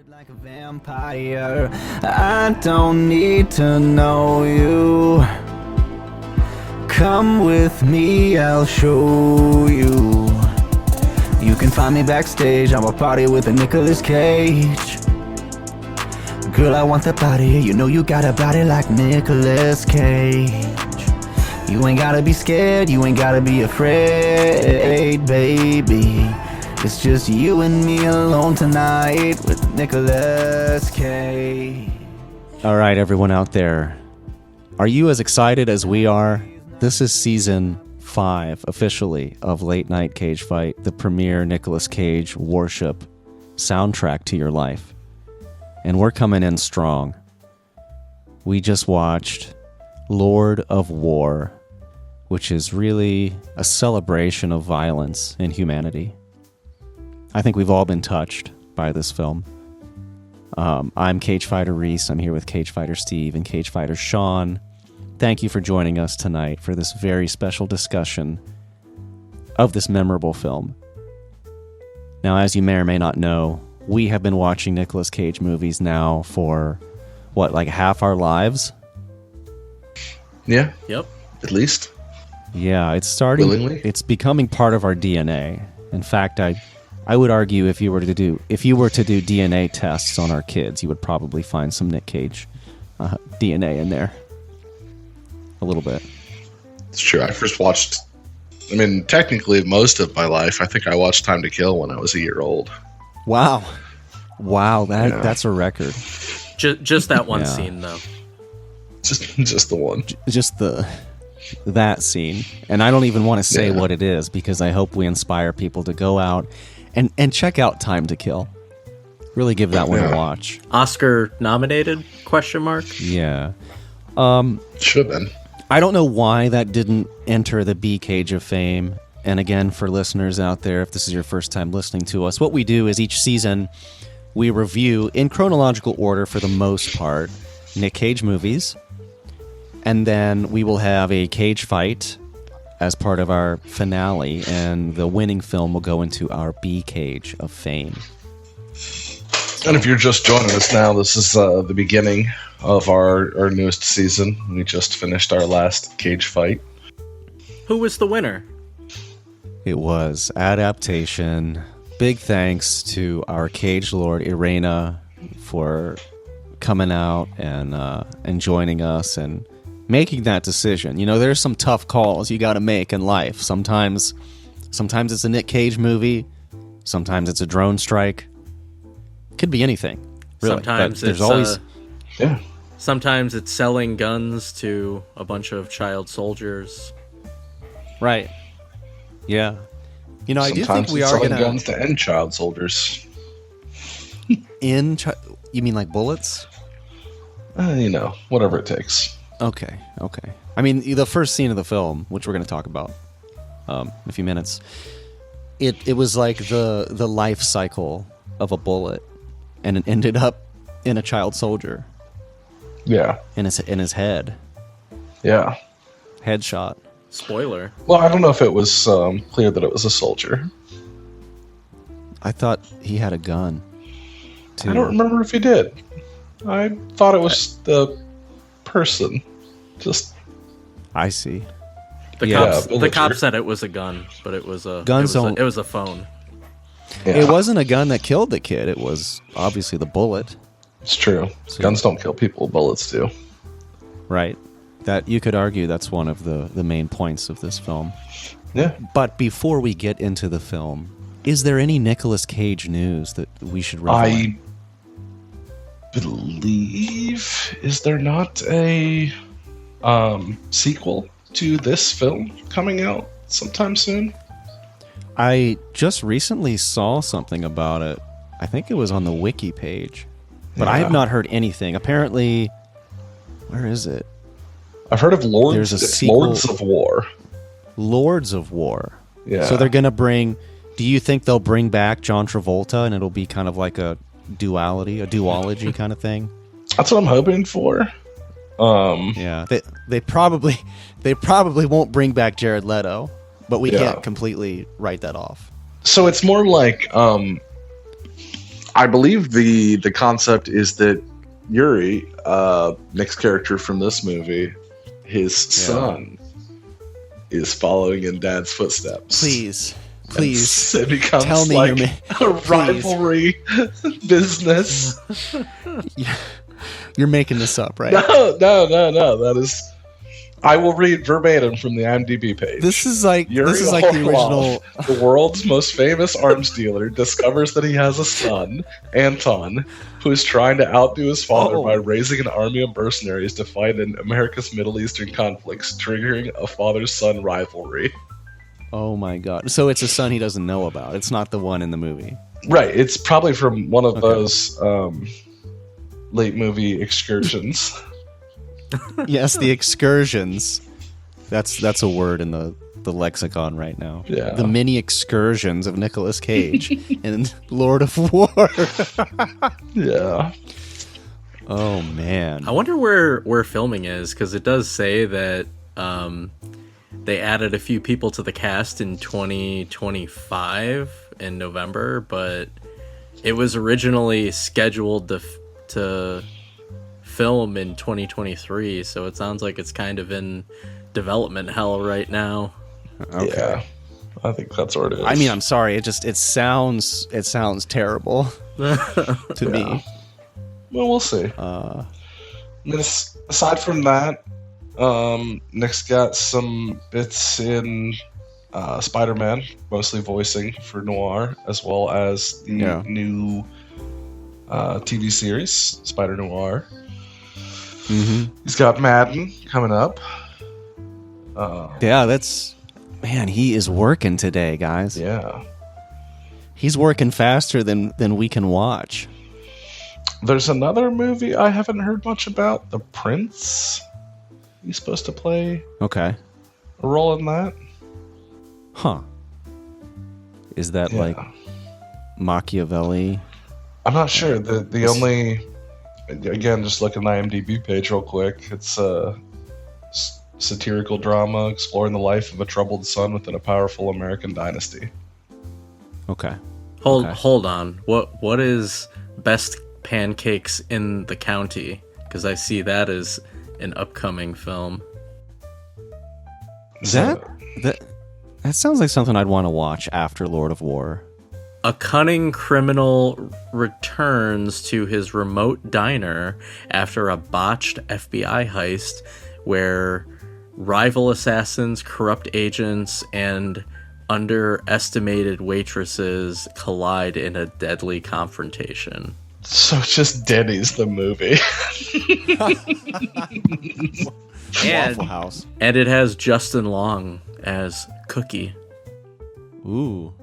Like a vampire, I don't need to know you. Come with me, I'll show you. You can find me backstage, I'm a party with a Nicolas Cage. Girl, I want that body, you know you got a body like Nicolas Cage. You ain't gotta be scared, you ain't gotta be afraid, baby. It's just you and me alone tonight with Nicolas Cage. All right, everyone out there. Are you as excited as we are? This is season 5, officially, of Late Night Cage Fight, the premier Nicolas Cage worship soundtrack to your life. And we're coming in strong. We just watched Lord of War, which is really a celebration of violence and humanity. I think we've all been touched by this film. I'm Cagefighter Reese. I'm here with Cagefighter Steve and Cagefighter Sean. Thank you for joining us tonight for this very special discussion of this memorable film. Now, as you may or may not know, we have been watching Nicolas Cage movies now for, what, like half our lives? Yeah. Yep. At least. Yeah, it's starting. Willingly? It's becoming part of our DNA. In fact, I would argue if you were to do DNA tests on our kids, you would probably find some Nic Cage DNA in there. A little bit. It's true. I first watched, technically most of my life, I think I watched Time to Kill when I was a year old. Wow, that's a record. Just that one scene, though. Just the one. Just that scene. And I don't even want to say what it is because I hope we inspire people to go out and check out Time to Kill. Really give that one a watch. Oscar nominated? ? Yeah. Should have been. I don't know why that didn't enter the B Cage of fame. And again, for listeners out there, if this is your first time listening to us, what we do is each season we review, in chronological order for the most part, Nic Cage movies. And then we will have a cage fight as part of our finale, and the winning film will go into our B Cage of fame. And if you're just joining us now, this is the beginning of our newest season. We just finished our last cage fight. Who was the winner? It was adaptation. Big thanks to our Cagelord Irena for coming out and joining us and making that decision. You know, there's some tough calls you got to make in life. Sometimes it's a Nic Cage movie. Sometimes it's a drone strike. Could be anything. Really. Sometimes there's it's always Sometimes it's selling guns to a bunch of child soldiers. Right. Yeah. You know, Sometimes I do think we it's are selling going to guns to end child soldiers. You mean like bullets? Whatever it takes. Okay. I mean, the first scene of the film, which we're going to talk about in a few minutes, it was like the life cycle of a bullet, and it ended up in a child soldier. Yeah. In his head. Yeah. Headshot. Spoiler. Well, I don't know if it was clear that it was a soldier. I thought he had a gun, too. I don't remember if he did. I thought it was the person. I see. The cops said it was a gun, but it was a phone. Yeah. It wasn't a gun that killed the kid. It was obviously the bullet. It's true. So, guns don't kill people. Bullets do. Right. That you could argue that's one of the main points of this film. Yeah. But before we get into the film, is there any Nicolas Cage news that we should reveal? I believe, is there not a sequel to this film coming out sometime soon? I just recently saw something about it. I think it was on the wiki page. But I have not heard anything. Apparently, where is it? I've heard of Lords. There's a it's sequel. Lords of War. Lords of War. Yeah. So they're going to bring... Do you think they'll bring back John Travolta and it'll be kind of like a duology kind of thing? That's what I'm hoping for. Yeah. They probably won't bring back Jared Leto, but we can't completely write that off. So it's more like I believe the concept is that Yuri, Nick's character from this movie, his son is following in Dad's footsteps. Please. It becomes Tell me like you're a rivalry business. You're making this up, right? No. That is. I will read verbatim from the IMDb page. This is like the original. The world's most famous arms dealer discovers that he has a son, Anton, who is trying to outdo his father by raising an army of mercenaries to fight in America's Middle Eastern conflicts, triggering a father-son rivalry. Oh my god! So it's a son he doesn't know about. It's not the one in the movie. Right. It's probably from one of those late movie excursions. Yes, the excursions. That's a word in the lexicon right now. Yeah. The mini excursions of Nicolas Cage in Lord of War. Yeah. Oh man. I wonder where filming is, because it does say that they added a few people to the cast in 2025 in November, but it was originally scheduled to film in 2023, so it sounds like it's kind of in development hell right now. Okay. Yeah. I think that's what it is. I mean, I'm sorry. It sounds terrible to me. Well, we'll see. I mean, aside from that, Nick's got some bits in Spider-Man, mostly voicing for Noir, as well as the new TV series, Spider Noir. Mm-hmm. He's got Madden coming up. Man, he is working today, guys. Yeah. He's working faster than we can watch. There's another movie I haven't heard much about, The Prince. He's supposed to play a role in that. Huh. Is that like Machiavelli? I'm not sure. The only... Again, just look at the IMDb page real quick. It's a satirical drama exploring the life of a troubled son within a powerful American dynasty. Okay. Hold on. What is Best Pancakes in the County? Because I see that as an upcoming film. That sounds like something I'd want to watch after Lord of War. A cunning criminal returns to his remote diner after a botched FBI heist where rival assassins, corrupt agents, and underestimated waitresses collide in a deadly confrontation. So it's just Denny's the movie. Waffle House. And it has Justin Long as Cookie. Ooh.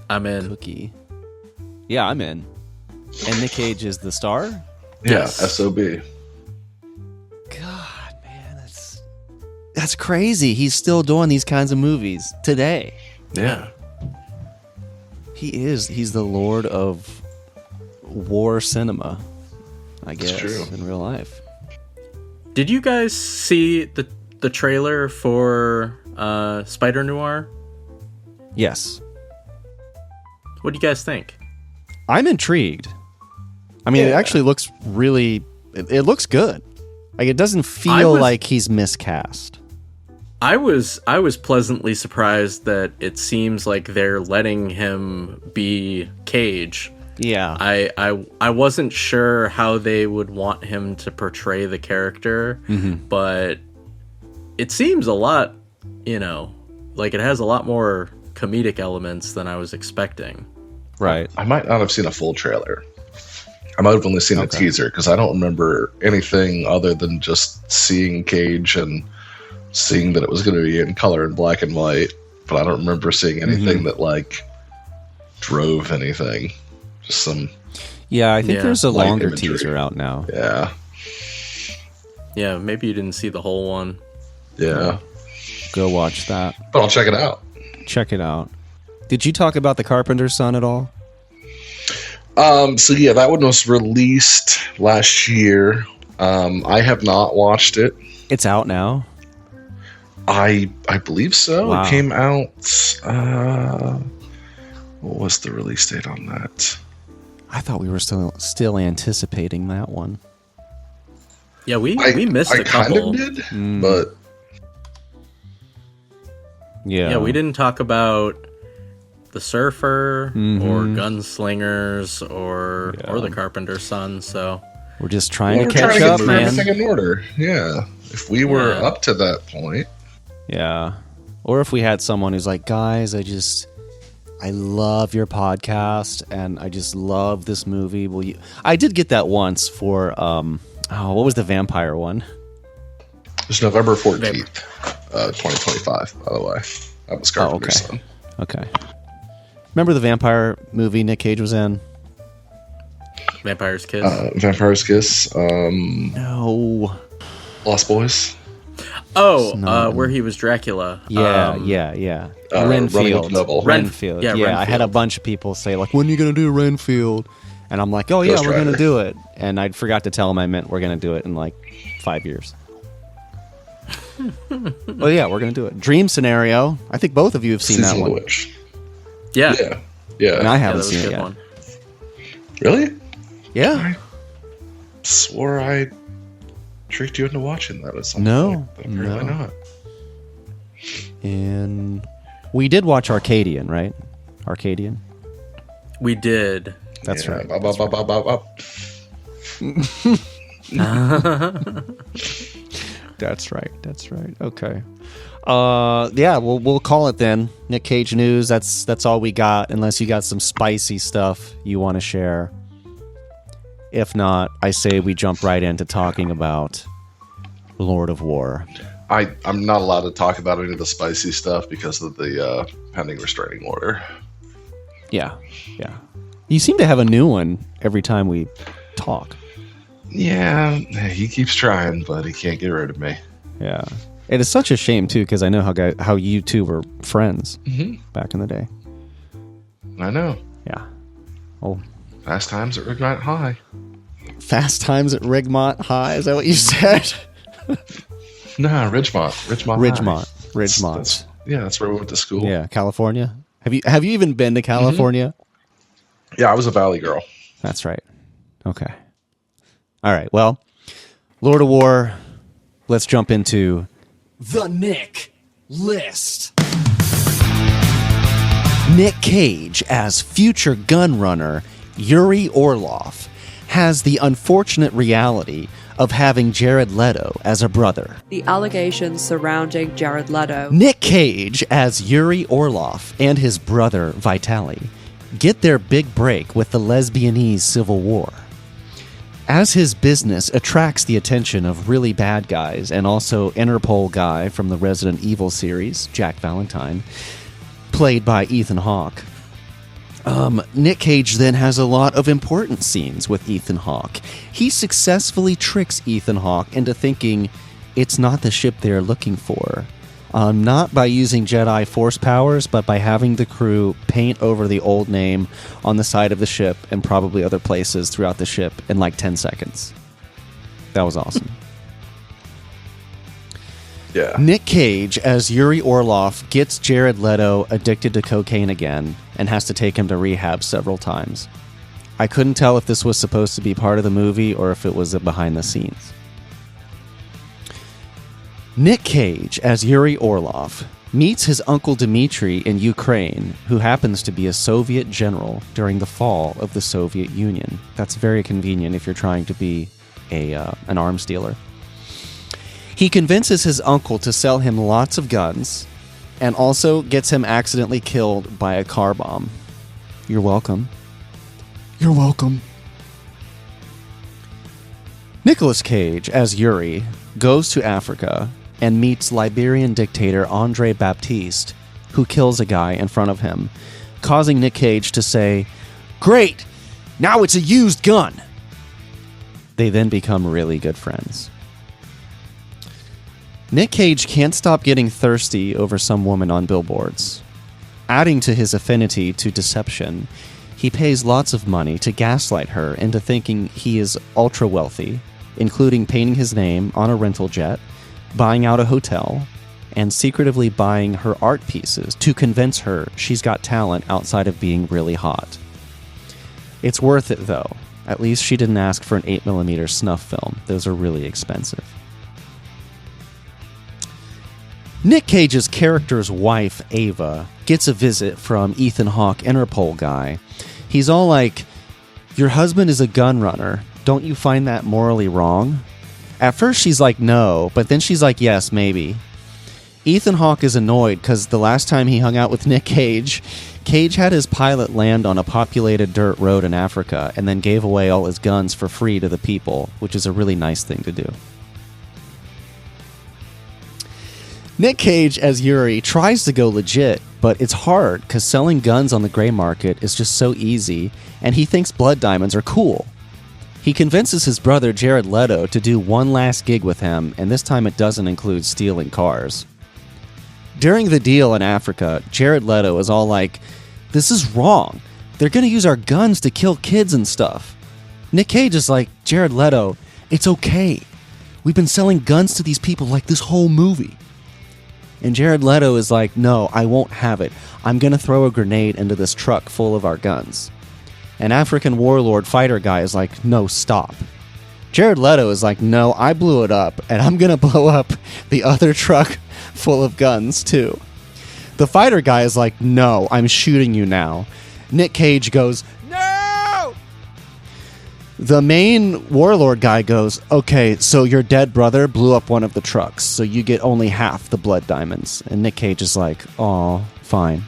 I'm in. Cookie. Yeah, I'm in. And Nic Cage is the star? Yeah, Yes. SOB. God, man, that's crazy. He's still doing these kinds of movies today. Yeah. He's the lord of war cinema, I guess, true. in real life. Did you guys see the trailer for Spider Noir? Yes. What do you guys think? I'm intrigued. I mean, it actually looks really... It looks good. Like, it doesn't feel like he's miscast. I was pleasantly surprised that it seems like they're letting him be Cage. Yeah. I wasn't sure how they would want him to portray the character, but it seems a lot, like it has a lot more comedic elements than I was expecting. Right. I might not have seen a full trailer. I might have only seen a teaser because I don't remember anything other than just seeing Cage and seeing that it was going to be in color and black and white. But I don't remember seeing anything that like drove anything. Just some. Yeah, I think there's a light longer imagery. teaser out now. Yeah. Yeah, maybe you didn't see the whole one. Yeah. Go watch that. But I'll check it out. Check it out. Did you talk about The Carpenter's Son at all? So yeah, that one was released last year. I have not watched it. It's out now. I believe so. Wow. It came out. What was the release date on that? I thought we were still anticipating that one. Yeah, we missed a couple. I kind of did, but yeah, we didn't talk about the Surfer or Gunslingers or the Carpenter's Son. So we're just trying to we're catch trying to up, get man. everything in order. Yeah, if we were up to that point. Yeah, or if we had someone who's like, guys, I love your podcast and I just love this movie. Will you? I did get that once for what was the vampire one? It's November 14th, 2025. By the way, that was Carpenter's Son. Okay. Remember the vampire movie Nic Cage was in? Vampire's Kiss. Vampire's Kiss. No. Lost Boys. Oh, where he was Dracula. Yeah. Renfield. Renfield. Yeah, I had a bunch of people say, like, when are you going to do Renfield? And I'm like, oh, yeah, we're going to do it. And I forgot to tell them I meant we're going to do it in, like, 5 years. Well, yeah, we're going to do it. Dream Scenario. I think both of you have seen that one. Witch. Yeah. And I haven't seen it yet. One. Really? Yeah. I swore I tricked you into watching that at some point. But apparently not. And we did watch Arcadian, right? Arcadian? We did. That's right. That's right. Okay. We'll call it then. Nic Cage news. That's all we got. Unless you got some spicy stuff you want to share. If not, I say we jump right into talking about Lord of War. I'm not allowed to talk about any of the spicy stuff because of the pending restraining order. Yeah. You seem to have a new one every time we talk. Yeah, he keeps trying, but he can't get rid of me. Yeah. It is such a shame, too, because I know how you two were friends back in the day. I know. Yeah. Oh. Fast times at Rigmont High. Fast times at Rigmont High? Is that what you said? Nah, Ridgemont. Ridgemont. That's where we went to school. Yeah, California. Have you even been to California? Yeah, I was a Valley girl. That's right. Okay. All right. Well, Lord of War. Let's jump into the Nick list. Nic Cage as future gun runner Yuri Orlov has the unfortunate reality of having Jared Leto as a brother. The allegations surrounding Jared Leto. Nic Cage as Yuri Orlov and his brother Vitaly get their big break with the lesbianese Civil War. As his business attracts the attention of really bad guys and also Interpol guy from the Resident Evil series, Jack Valentine, played by Ethan Hawke, Nic Cage then has a lot of important scenes with Ethan Hawke. He successfully tricks Ethan Hawke into thinking it's not the ship they're looking for. Not by using Jedi Force powers, but by having the crew paint over the old name on the side of the ship and probably other places throughout the ship in like 10 seconds. That was awesome. Yeah. Nic Cage as Yuri Orlov gets Jared Leto addicted to cocaine again and has to take him to rehab several times. I couldn't tell if this was supposed to be part of the movie or if it was a behind the scenes. Nic Cage as Yuri Orlov meets his uncle Dmitry in Ukraine, who happens to be a Soviet general during the fall of the Soviet Union. That's very convenient if you're trying to be an arms dealer. He convinces his uncle to sell him lots of guns and also gets him accidentally killed by a car bomb. You're welcome. You're welcome. Nicolas Cage as Yuri goes to Africa and meets Liberian dictator Andre Baptiste, who kills a guy in front of him, causing Nic Cage to say, "Great! Now it's a used gun!" They then become really good friends. Nic Cage can't stop getting thirsty over some woman on billboards. Adding to his affinity to deception, he pays lots of money to gaslight her into thinking he is ultra wealthy, including painting his name on a rental jet, buying out a hotel, and secretively buying her art pieces to convince her she's got talent outside of being really hot. It's worth it, though. At least she didn't ask for an 8mm snuff film. Those are really expensive. Nic Cage's character's wife, Ava, gets a visit from Ethan Hawke, Interpol guy. He's all like, your husband is a gun runner. Don't you find that morally wrong? At first she's like, no, but then she's like, yes, maybe. Ethan Hawke is annoyed because the last time he hung out with Nic Cage, Cage had his pilot land on a populated dirt road in Africa and then gave away all his guns for free to the people, which is a really nice thing to do. Nic Cage as Yuri tries to go legit, but it's hard because selling guns on the gray market is just so easy, and he thinks blood diamonds are cool. He convinces his brother Jared Leto to do one last gig with him, and this time it doesn't include stealing cars. During the deal in Africa, Jared Leto is all like, this is wrong. They're going to use our guns to kill kids and stuff. Nic Cage is like, Jared Leto, it's okay. We've been selling guns to these people like this whole movie. And Jared Leto is like, no, I won't have it. I'm going to throw a grenade into this truck full of our guns. An African warlord fighter guy is like, no, stop. Jared Leto is like, no, I blew it up, and I'm going to blow up the other truck full of guns, too. The fighter guy is like, no, I'm shooting you now. Nic Cage goes, no! The main warlord guy goes, okay, so your dead brother blew up one of the trucks, so you get only half the blood diamonds. And Nic Cage is like, aw, fine.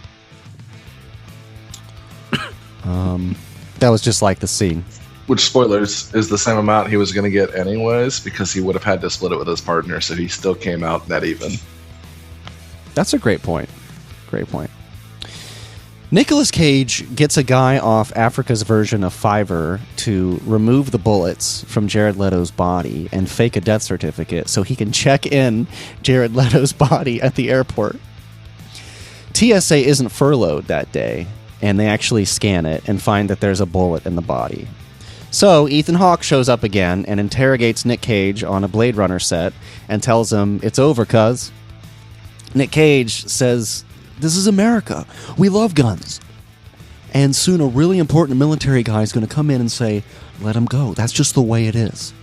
That was just like the scene. Which, spoilers, is the same amount he was going to get anyways, because he would have had to split it with his partner, so he still came out net even. That's a great point. Great point. Nicolas Cage gets a guy off Africa's version of Fiverr to remove the bullets from Jared Leto's body and fake a death certificate so he can check in Jared Leto's body at the airport. TSA isn't furloughed that day, and they actually scan it and find that there's a bullet in the body. So Ethan Hawke shows up again and interrogates Nic Cage on a Blade Runner set and tells him, it's over, cuz. Nic Cage says, this is America. We love guns. And soon a really important military guy is going to come in and say, let him go. That's just the way it is.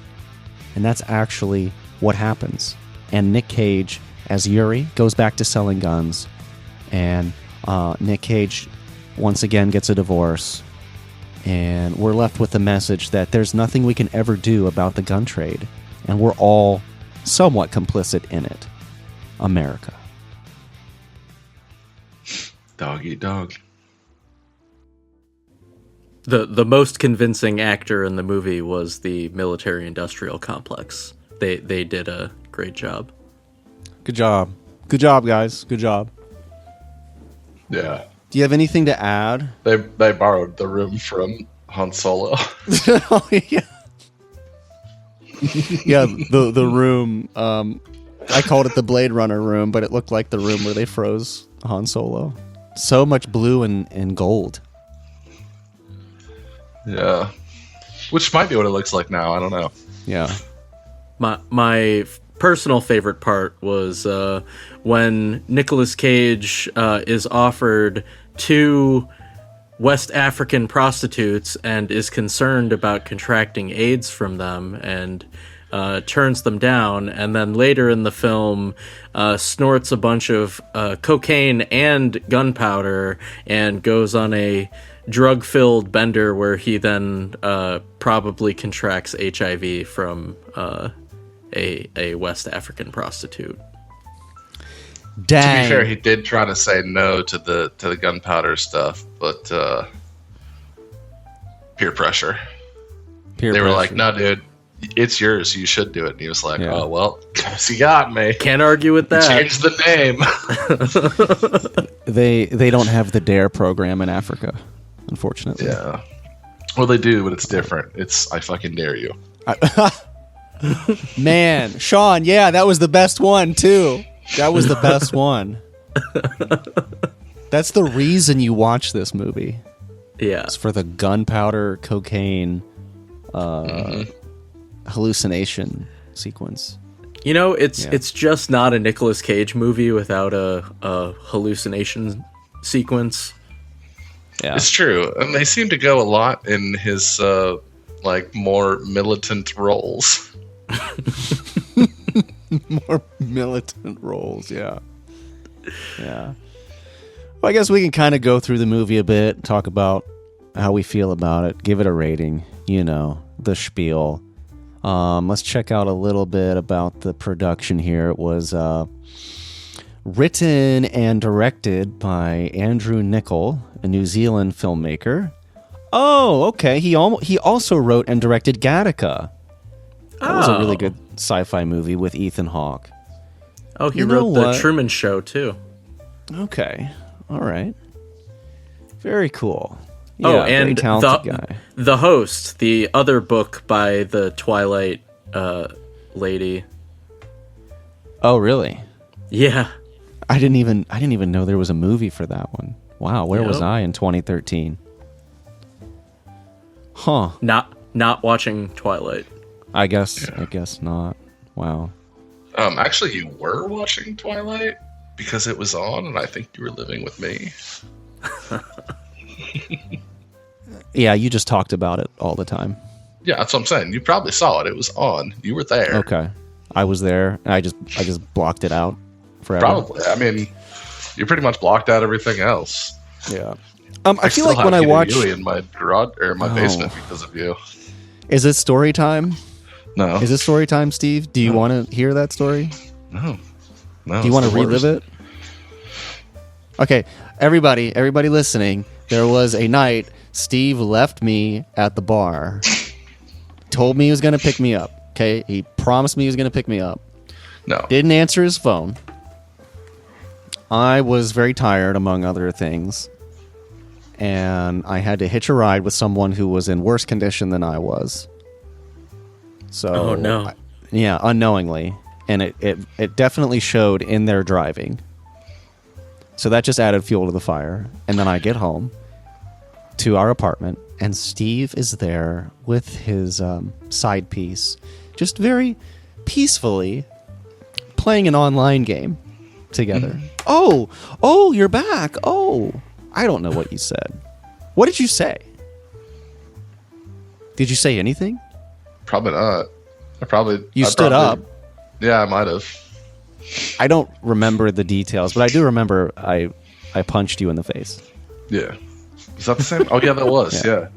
And that's actually what happens. And Nic Cage, as Yuri, goes back to selling guns. And Nic Cage once again gets a divorce. And we're left with the message that there's nothing we can ever do about the gun trade. And we're all somewhat complicit in it. America. Dog eat dog. The most convincing actor in the movie was the military-industrial complex. They did a great job. Good job. Good job, guys. Good job. Yeah. Do you have anything to add? They borrowed the room from Han Solo. Oh, yeah. Yeah, the room. I called it the Blade Runner room, but it looked like the room where they froze Han Solo. So much blue and gold. Yeah. Which might be what it looks like now. I don't know. Yeah. My personal favorite part was when Nicolas Cage is offered 2 West African prostitutes and is concerned about contracting AIDS from them and turns them down, and then later in the film snorts a bunch of cocaine and gunpowder and goes on a drug-filled bender where he then probably contracts HIV from a West African prostitute. Dang. To be fair, he did try to say no to the gunpowder stuff, but peer pressure. They were like, "No, dude, it's yours. You should do it." And he was like, Yeah. "Oh well, he got me. Can't argue with that. Change the name." They don't have the DARE program in Africa, unfortunately. Yeah. Well, they do, but it's different. It's I fucking dare you. Man, Sean, yeah, that was the best one too. That was the best one. That's the reason you watch this movie. Yeah. It's for the gunpowder, cocaine, hallucination sequence. You know, it's just not a Nicolas Cage movie without a hallucination sequence. Yeah. It's true, and they seem to go a lot in his more militant roles. More militant roles, yeah. Yeah. Well, I guess we can kind of go through the movie a bit, talk about how we feel about it, give it a rating, the spiel. Let's check out a little bit about the production here. It was written and directed by Andrew Niccol, a New Zealand filmmaker. Oh, okay. He also wrote and directed Gattaca. That was a really good sci-fi movie with Ethan Hawke. Oh, he wrote The Truman Show, too. Okay. All right. Very cool. Yeah, Oh, and very talented guy. The Host, the other book by the Twilight lady. Oh, really? Yeah. I didn't even know there was a movie for that one. Wow, where was I in 2013? Huh. Not watching Twilight. I guess not. Wow. Actually, you were watching Twilight because it was on, and I think you were living with me. Yeah, you just talked about it all the time. Yeah, that's what I'm saying. You probably saw it. It was on. You were there. Okay. I was there, and I just blocked it out forever. Probably. I mean, you pretty much blocked out everything else. Yeah. I feel like when I watch in my garage or my basement because of you. Is it story time? No. Is it story time, Steve? Do you want to hear that story? No. Do you want to relive it? Okay, everybody listening, there was a night Steve left me at the bar. Told me he was going to pick me up. Okay, he promised me he was going to pick me up. No. Didn't answer his phone. I was very tired, among other things. And I had to hitch a ride with someone who was in worse condition than I was. So, oh no. Yeah, unknowingly. And it definitely showed in their driving. So that just added fuel to the fire. And then I get home to our apartment, and Steve is there with his side piece, just very peacefully playing an online game together. Mm-hmm. Oh, you're back. Oh, I don't know what you said. What did you say? Did you say anything? Probably not. You stood up. Yeah, I might have. I don't remember the details, but I do remember I punched you in the face. Yeah. Is that the same? Oh, yeah, that was. Yeah.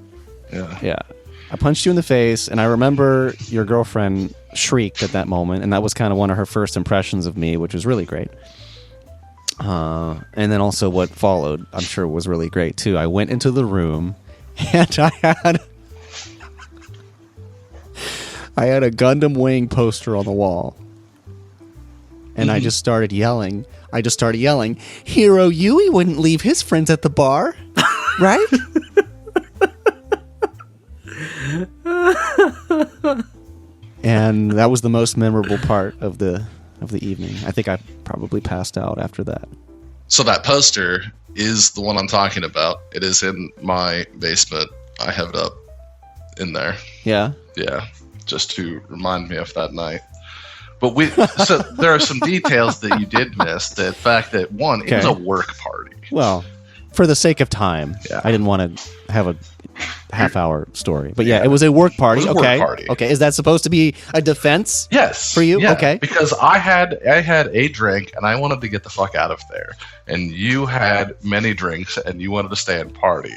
I punched you in the face, and I remember your girlfriend shrieked at that moment, and that was kind of one of her first impressions of me, which was really great. And then also what followed, I'm sure, was really great, too. I went into the room, and I had a Gundam Wing poster on the wall. And I just started yelling. Hiro Yui wouldn't leave his friends at the bar, right? And that was the most memorable part of the evening. I think I probably passed out after that. So that poster is the one I'm talking about. It is in my basement. I have it up in there. Yeah? Yeah, just to remind me of that night. But so there are some details that you did miss. The fact that, one, it was a work party. Well, for the sake of time, yeah. I didn't want to have a half-hour story. But yeah, it was a work party. It was a work party. Okay, is that supposed to be a defense? Yes. For you? Yeah, okay. Because I had a drink, and I wanted to get the fuck out of there. And you had many drinks, and you wanted to stay and party.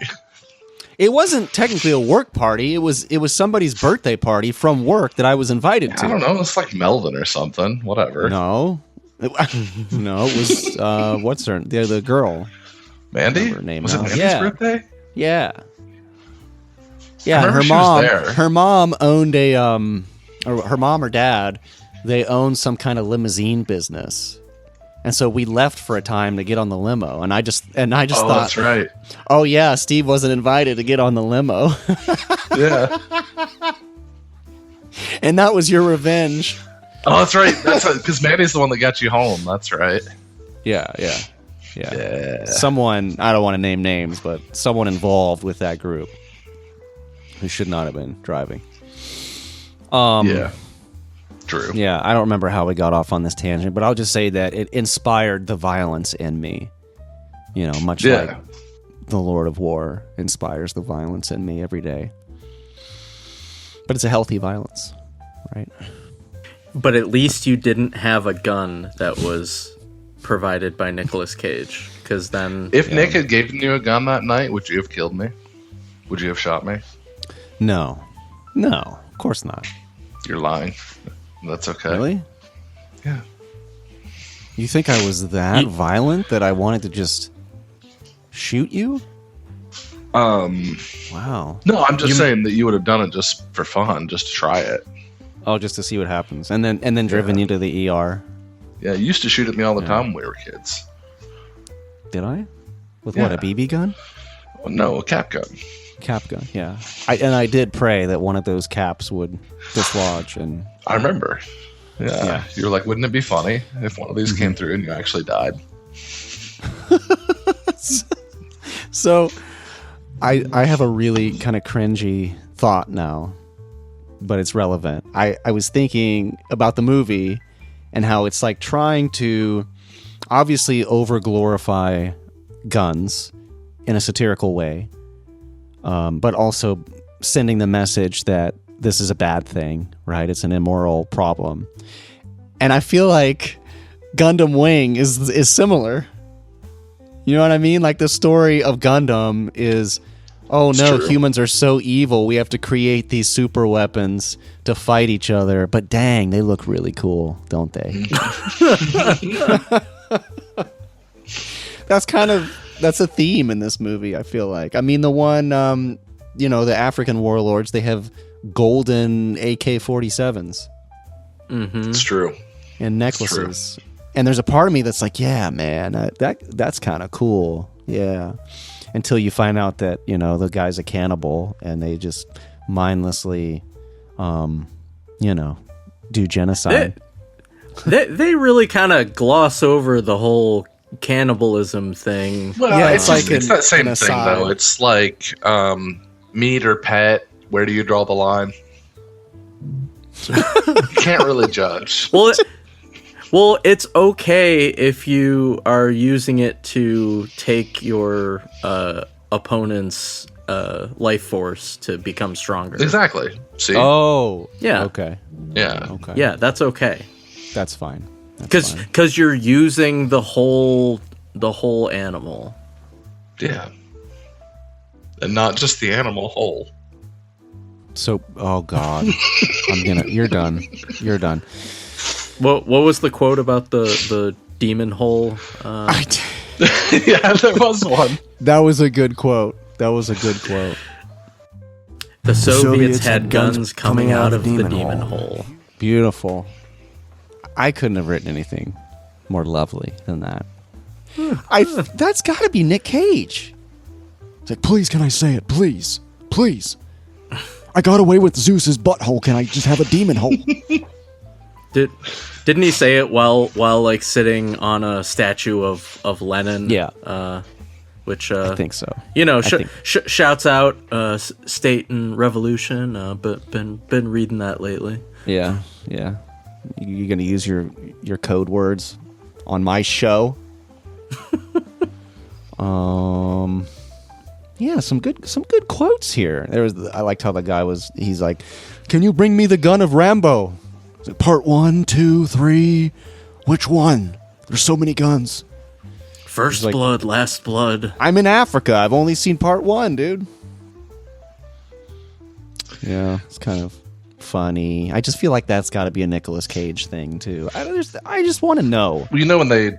It wasn't technically a work party. It was somebody's birthday party from work that I was invited to. I don't know. It's like Melvin or something. Whatever. No. It was what's her the girl. Mandy? Her name was it Mandy's birthday? Yeah. Yeah, and her mom owned a or her mom or dad, they owned some kind of limousine business. And so we left for a time to get on the limo, and I just thought, that's right. Oh yeah, Steve wasn't invited to get on the limo. Yeah. And that was your revenge. Oh, that's right. That's because Mandy's the one that got you home. That's right. Yeah. Someone, I don't want to name names, but someone involved with that group who should not have been driving. Yeah. True. Yeah, I don't remember how we got off on this tangent, but I'll just say that it inspired the violence in me. You know, much like the Lord of War inspires the violence in me every day. But it's a healthy violence, right? But at least you didn't have a gun that was provided by Nicolas Cage, because then... If Nick had given you a gun that night, would you have killed me? Would you have shot me? No, of course not. You're lying. That's okay. Really? Yeah. You think I was that violent that I wanted to just shoot you? Wow. No, I'm just saying that you would have done it just for fun, just to try it. Oh, just to see what happens, and then driven you to the ER. Yeah, you used to shoot at me all the time when we were kids. Did I? With what, a BB gun? No, a cap gun. Cap gun, yeah. I did pray that one of those caps would dislodge, and I remember. Yeah. You were like, wouldn't it be funny if one of these came through and you actually died? So, I have a really kind of cringy thought now, but it's relevant. I was thinking about the movie and how it's like trying to obviously over-glorify guns in a satirical way, but also sending the message that this is a bad thing, right? It's an immoral problem. And I feel like Gundam Wing is similar. You know what I mean? Like the story of Gundam is, oh no, humans are so evil, we have to create these super weapons to fight each other. But dang, they look really cool, don't they? That's a theme in this movie, I feel like. I mean, the one, the African warlords, they have golden AK-47s. Mm-hmm. It's true. And necklaces. And there's a part of me that's like, yeah, man, that's kind of cool. Yeah. Until you find out that, the guy's a cannibal and they just mindlessly, do genocide. They really kind of gloss over the whole cannibalism thing. Well, yeah, it's that same thing, though. It's like meat or pet. Where do you draw the line? You can't really judge. Well, it's okay if you are using it to take your opponent's life force to become stronger. Exactly. See? Oh. Yeah. Okay. Yeah. Okay. Yeah, that's okay. That's fine. Because you're using the whole animal. Yeah. And not just the animal whole. So, oh God, you're done. You're done. What was the quote about the demon hole? Yeah, there was one. That was a good quote. The Soviets had guns coming out of the demon hole. Beautiful. I couldn't have written anything more lovely than that. That's got to be Nic Cage. It's like, please, can I say it? Please. I got away with Zeus's butthole. Can I just have a demon hole? Didn't he say it while like sitting on a statue of Lenin? Yeah. Which I think so. Shouts out state and revolution. But been reading that lately. Yeah. You gonna use your code words on my show? Yeah, some good quotes here. I liked how the guy he's like, "Can you bring me the gun of Rambo?" It's like, part 1, 2, 3. Which one? There's so many guns. First blood, last blood. I'm in Africa. I've only seen part 1, dude. Yeah, it's kind of funny. I just feel like that's got to be a Nicolas Cage thing too. I just want to know.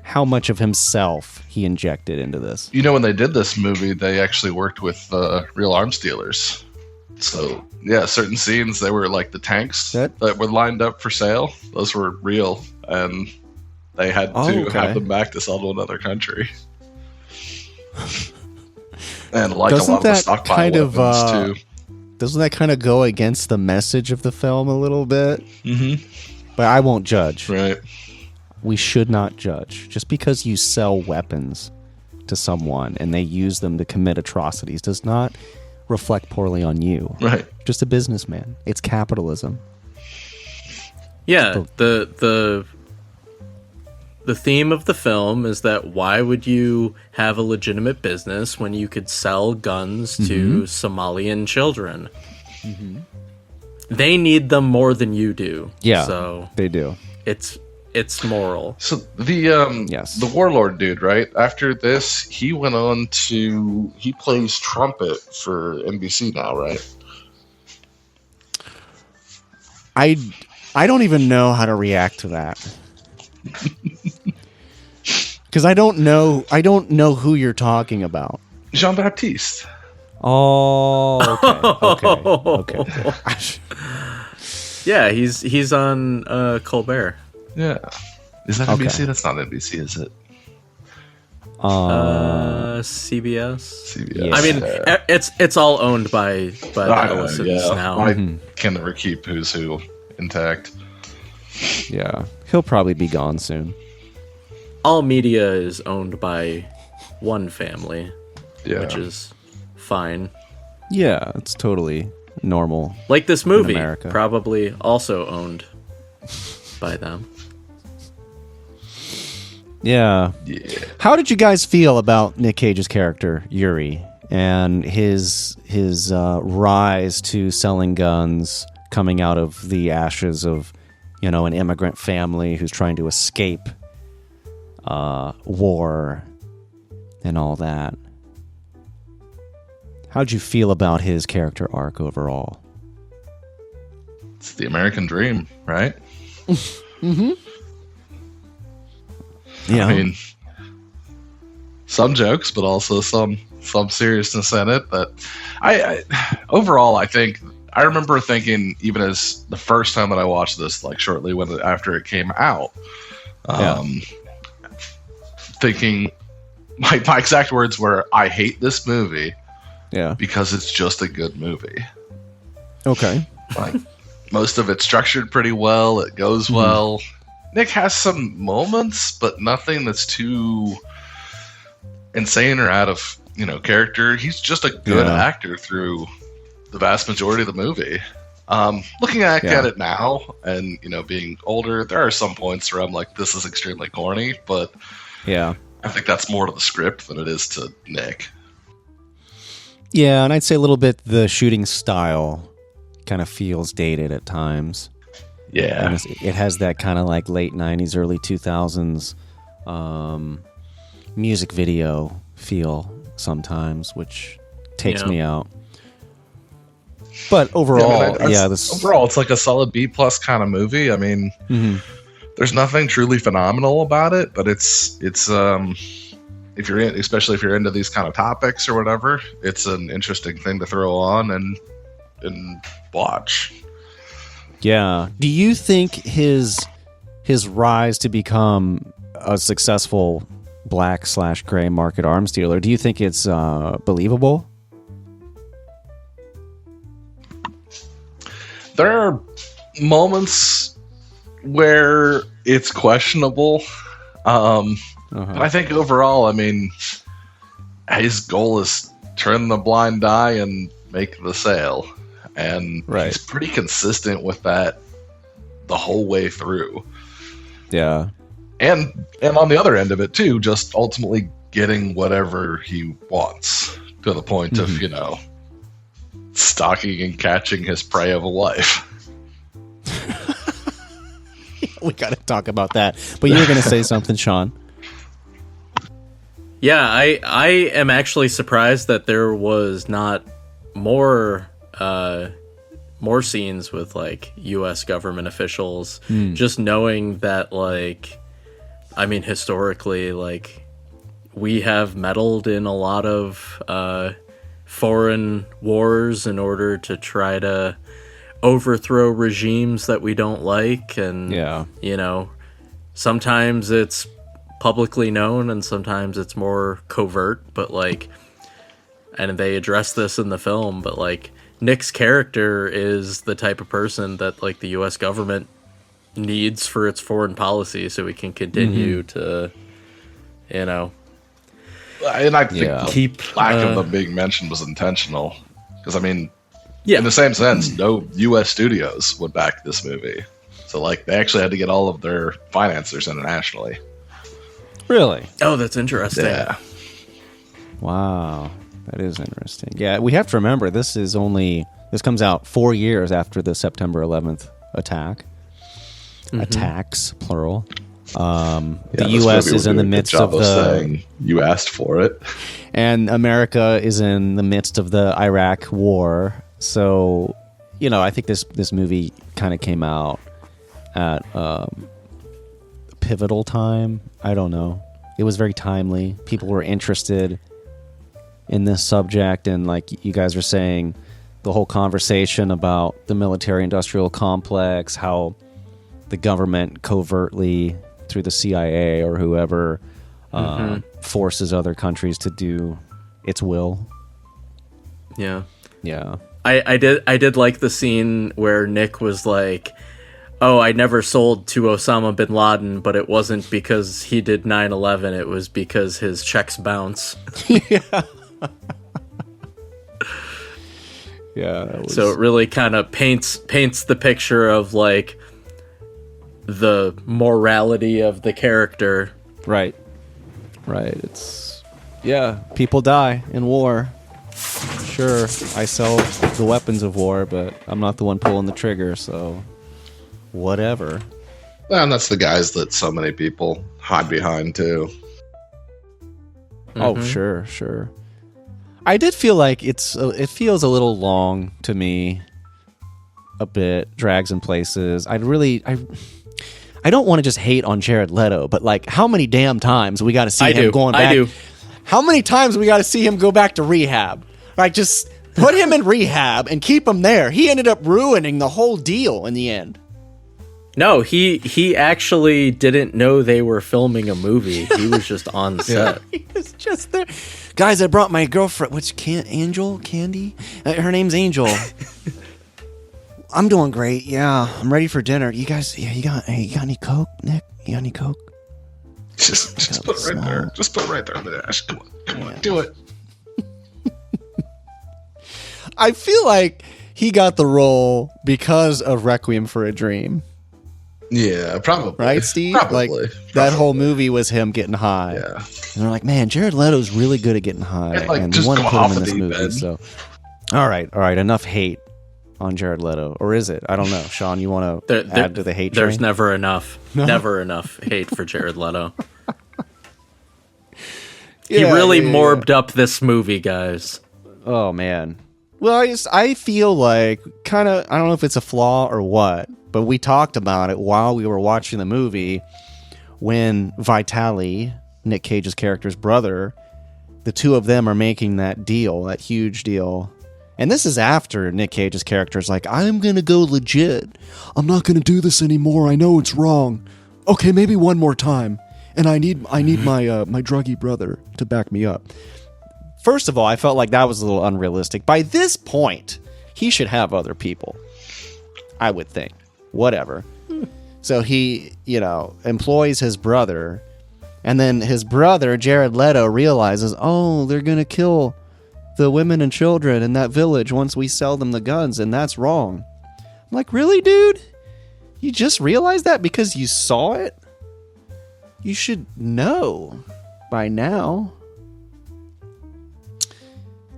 How much of himself he injected into this. When they did this movie, they actually worked with real arms dealers. So yeah, certain scenes they were like the tanks that were lined up for sale. Those were real, and they had to have them back to sell to another country. And like Doesn't a lot of the stockpile weapons too. Doesn't that kind of go against the message of the film a little bit? Mm-hmm. But I won't judge. Right. We should not judge. Just because you sell weapons to someone and they use them to commit atrocities does not reflect poorly on you. Right. Just a businessman. It's capitalism. Yeah. The the theme of the film is that why would you have a legitimate business when you could sell guns to Somalian children? They need them more than you do. Yeah, so they do. It's moral. So the Yes. the warlord dude, right? After this, he went on to he plays trumpet for NBC now, right? I don't even know how to react to that. Because I don't know who you're talking about. Jean Baptiste. Oh, okay. Yeah, he's on Colbert. Yeah. Is that NBC? That's not NBC, is it? CBS. CBS. I mean, it's all owned by the Ellisons now. I can never keep who's who intact. Yeah, he'll probably be gone soon. All media is owned by one family, which is fine. Yeah, it's totally normal. Like this movie, America. probably also owned by them. Yeah. How did you guys feel about Nic Cage's character Yuri and his rise to selling guns, coming out of the ashes of, an immigrant family who's trying to escape war and all that? How'd you feel about his character arc overall? It's the American dream, right? Yeah. I mean, some jokes, but also some seriousness in it. But I overall, I think I remember thinking, even as the first time that I watched this, like shortly after it came out, thinking my exact words were, "I hate this movie, because it's just a good movie." Okay. Like most of it's structured pretty well. It goes well. Nick has some moments, but nothing that's too insane or out of character. He's just a good actor through the vast majority of the movie. Looking back at it now, and being older, there are some points where I'm like, this is extremely corny, but I think that's more to the script than it is to Nick. Yeah, and I'd say a little bit the shooting style kind of feels dated at times. Yeah. And it has that kind of like late 90s, early 2000s music video feel sometimes, which takes me out. But overall, overall, it's like a solid B+ kind of movie. I mean, there's nothing truly phenomenal about it, but it's if you're especially if you're into these kind of topics or whatever, it's an interesting thing to throw on and watch. Yeah. Do you think his rise to become a successful black/gray market arms dealer, do you think it's believable? There are moments where it's questionable. But I think overall, I mean, his goal is turn the blind eye and make the sale. And he's pretty consistent with that the whole way through. Yeah. And on the other end of it too, just ultimately getting whatever he wants to the point of, stalking and catching his prey of a wife. We got to talk about that. But you were going to say something, Sean. Yeah, I am actually surprised that there was not more scenes with like U.S. government officials. Just knowing that, like, I mean, historically, like, we have meddled in a lot of foreign wars in order to try to overthrow regimes that we don't like, and sometimes it's publicly known and sometimes it's more covert, but like, and they address this in the film, but like Nick's character is the type of person that like the US government needs for its foreign policy so we can continue to and I think keep lack of the big mention was intentional, because I mean, in the same sense, no U.S. studios would back this movie, so like they actually had to get all of their financiers internationally. Really? Oh, that's interesting. Yeah. Wow, that is interesting. Yeah, we have to remember this comes out 4 years after the September 11th attack. Attacks, plural. The U.S. is in the midst of the saying you asked for it, and America is in the midst of the Iraq War. So, I think this movie kind of came out at a pivotal time. I don't know. It was very timely. People were interested in this subject, and like you guys were saying, the whole conversation about the military-industrial complex, how the government covertly, through the CIA or whoever, forces other countries to do its will. Yeah. Yeah. I did like the scene where Nick was like, oh, I never sold to Osama bin Laden, but it wasn't because he did 9/11. It was because his checks bounce. Yeah. So it really kind of paints the picture of like the morality of the character. Right. It's people die in war. Sure, I sell the weapons of war, but I'm not the one pulling the trigger, so whatever. and that's the guys that so many people hide behind too. Oh, sure. I did feel like it feels a little long to me. A bit drags in places. I don't want to just hate on Jared Leto, but like, how many damn times we got to see him going back? I do. How many times we got to see him go back to rehab? Like, just put him in rehab and keep him there. He ended up ruining the whole deal in the end. No, he actually didn't know they were filming a movie. He was just on set. He was just there. Guys, I brought my girlfriend. Angel? Candy? Her name's Angel. I'm doing great. Yeah, I'm ready for dinner. You guys, you got any Coke, Nick? You got any Coke? Just put it right there. Just put it right there on the dash. Come on, do it. I feel like he got the role because of Requiem for a Dream. Yeah, probably. Right, Steve? Probably. That whole movie was him getting high. Yeah. And they're like, man, Jared Leto's really good at getting high. Yeah, like, and just we want to go put him off in the this deep movie. end. So, all right. Enough hate on Jared Leto. Or is it? I don't know. Sean, you want to add to the hate train? There's never enough. Never enough hate for Jared Leto. He really morbed up this movie, guys. Oh, man. Well, I feel like kind of, I don't know if it's a flaw or what, but we talked about it while we were watching the movie when Vitali, Nic Cage's character's brother, the two of them are making that deal, that huge deal. And this is after Nic Cage's character's like, I'm going to go legit. I'm not going to do this anymore. I know it's wrong. Okay, maybe one more time. And I need my my druggy brother to back me up. First of all, I felt like that was a little unrealistic. By this point, he should have other people, I would think. Whatever. So he, employs his brother, and then his brother, Jared Leto, realizes, oh, they're going to kill the women and children in that village once we sell them the guns, and that's wrong. I'm like, really, dude? You just realized that because you saw it? You should know by now.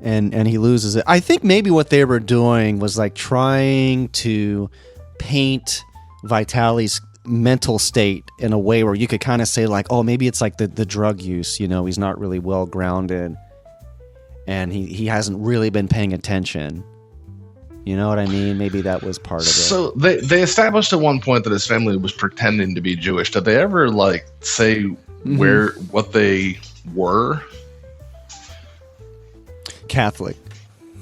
And he loses it. I think maybe what they were doing was like trying to paint Vitali's mental state in a way where you could kind of say like, oh, maybe it's like the drug use, he's not really well grounded and he hasn't really been paying attention. You know what I mean? Maybe that was part of it. So they established at one point that his family was pretending to be Jewish. Did they ever say what they were? Catholic.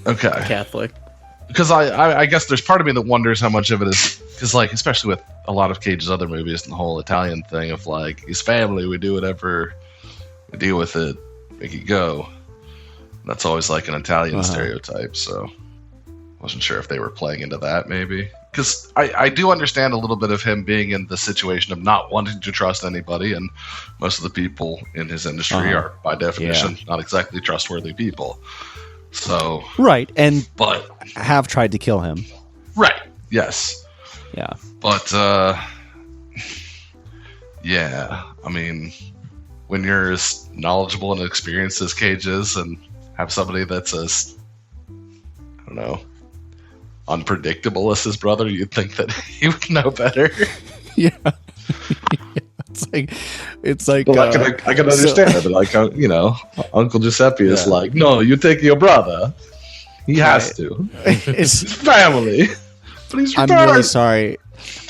Okay. Catholic. Because I guess there's part of me that wonders how much of it is because especially with a lot of Cage's other movies and the whole Italian thing of his family, we do whatever, we deal with it, make it go. That's always an Italian stereotype. So wasn't sure if they were playing into that maybe. Because I do understand a little bit of him being in the situation of not wanting to trust anybody, and most of the people in his industry are, by definition, not exactly trustworthy people. So right, but have tried to kill him. Right. Yes. Yeah. But yeah, I mean, when you're as knowledgeable and experienced as Cage is, and have somebody that's as, I don't know, unpredictable as his brother, you'd think that he would know better. Yeah. It's like But I can understand it. But like, you know, Uncle Giuseppe is like, no, you take your brother. He has to. It's His family. But he's I'm retarded. really sorry.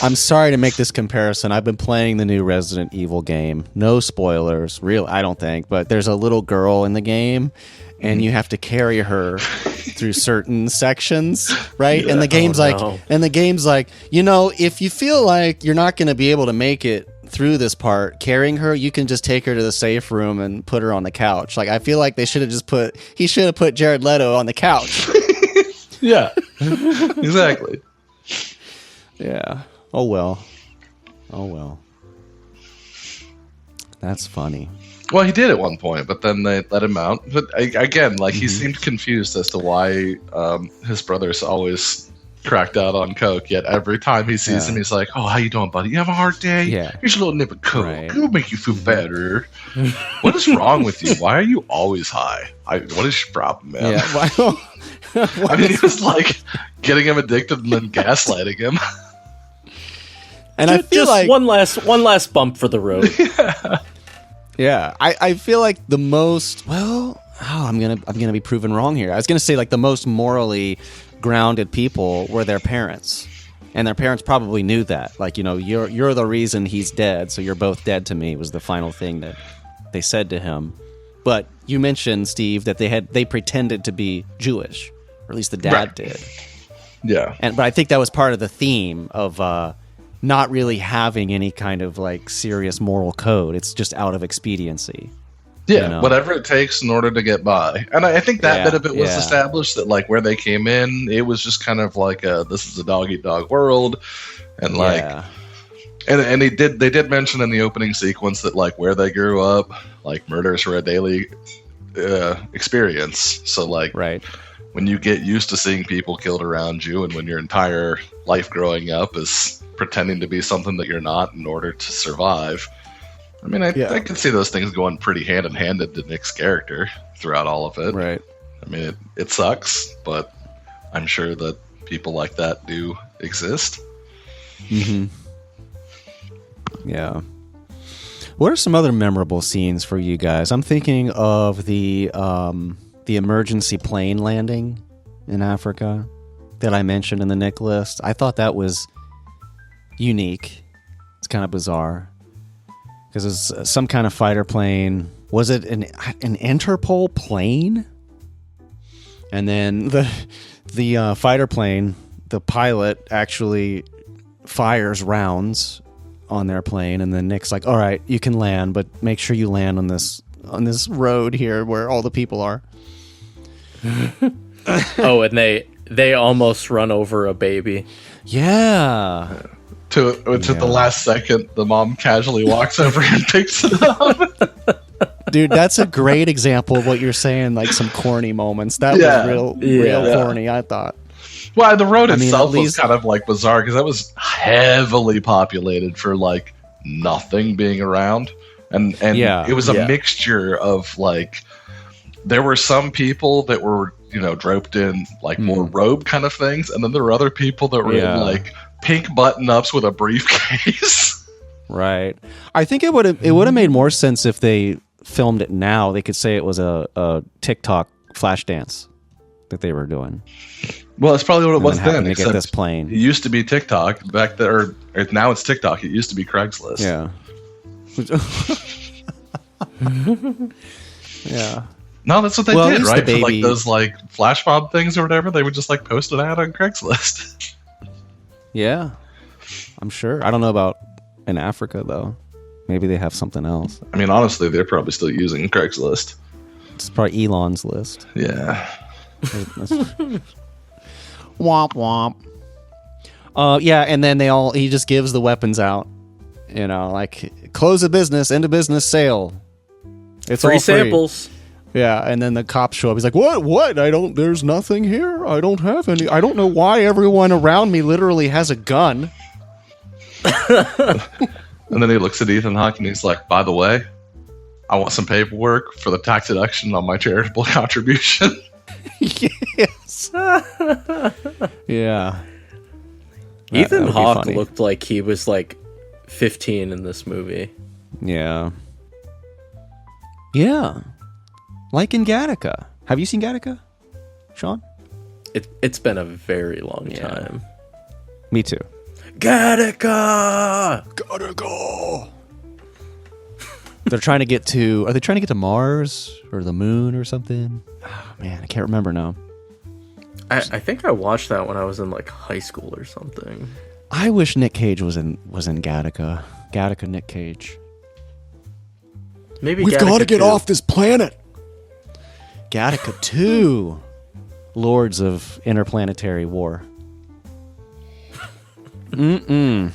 I'm sorry to make this comparison. I've been playing the new Resident Evil game. No spoilers, I don't think, but there's a little girl in the game, and you have to carry her through certain sections, right? And the game's like, you know, if you feel like you're not going to be able to make it through this part, carrying her, you can just take her to the safe room and put her on the couch. Like, I feel like they should have he should have put Jared Leto on the couch. Yeah, exactly. Yeah. Oh well. That's funny. Well, he did at one point, but then they let him out. But again, like, he seemed confused as to why his brother's always cracked out on coke. Yet every time he sees him, he's like, "Oh, how you doing, buddy? You have a hard day? Yeah. Here's a little nip of coke. Right. It'll make you feel better." What is wrong with you? Why are you always high? What is your problem, man? Yeah. I mean, he was like getting him addicted and then gaslighting him. And I feel just like one last bump for the road. yeah, I feel like the most I'm gonna be proven wrong here. I was gonna say like the most morally grounded people were their parents, and their parents probably knew that. Like, you know, you're the reason he's dead, so you're both dead to me was the final thing that they said to him. But you mentioned, Steve, that they pretended to be Jewish, or at least the dad did. Yeah, But I think that was part of the theme of not really having any kind of like serious moral code. It's just out of expediency. yeah, you know? whatever it takes in order to get by. And I think that bit of it was established, that like where they came in, it was just kind of like this is a dog eat dog world, and like. Yeah. And they did mention in the opening sequence that like where they grew up, like murders were a daily experience. So like Right. when you get used to seeing people killed around you, and when your entire life growing up is pretending to be something that you're not in order to survive. I mean, I can see those things going pretty hand in hand into Nick's character throughout all of it. Right. I mean, it sucks, but I'm sure that people like that do exist. Mm-hmm. Yeah. What are some other memorable scenes for you guys? I'm thinking of the emergency plane landing in Africa that I mentioned in the Nick list. I thought that was unique. It's kind of bizarre because it's some kind of fighter plane. Was it an Interpol plane? And then the fighter plane, the pilot actually fires rounds on their plane, and then Nick's like, "All right, you can land, but make sure you land on this road here where all the people are." Oh, and they almost run over a baby. Yeah. To the last second, the mom casually walks over and picks it up. Dude, that's a great example of what you're saying, like some corny moments. That was real corny, I thought. Well, the road itself at least was kind of like bizarre because that was heavily populated for like nothing being around, and it was a mixture of like there were some people that were, you know, draped in like more robe kind of things, and then there were other people that were in like pink button-ups with a briefcase. Right. I think it would have made more sense if they filmed it now. They could say it was a TikTok flash dance that they were doing. Well, that's probably what it was then. To get this plane. It used to be TikTok back there, or now it's TikTok. It used to be Craigslist. Yeah. Yeah. No, that's what they did, right? The For like those like flash mob things or whatever, they would just like post an ad on Craigslist. Yeah. I'm sure. I don't know about in Africa though. Maybe they have something else. I mean, honestly, they're probably still using Craigslist. It's probably Elon's list. Yeah. Womp womp. Yeah, and then he just gives the weapons out. You know, like close the business, end of business, sale. It's Free all free. samples. Yeah, and then the cops show up. He's like, What? There's nothing here. I don't have any. I don't know why everyone around me literally has a gun. And then he looks at Ethan Hawke and he's like, by the way, I want some paperwork for the tax deduction on my charitable contribution. Yes. Yeah. Ethan That would be Hawke funny. looked like he was like 15 in this movie. Yeah. Yeah. Like in Gattaca. Have you seen Gattaca, Sean? It's been a very long time. Me too. Gattaca! Gattaca! They're trying to get to... Are they trying to get to Mars? Or the moon or something? Oh, man, I can't remember now. I think I watched that when I was in like high school or something. I wish Nic Cage was in Gattaca. Gattaca Nic Cage. Maybe We've Gattaca got to get 2. off this planet. Gattaca 2. Lords of Interplanetary War. Yeah.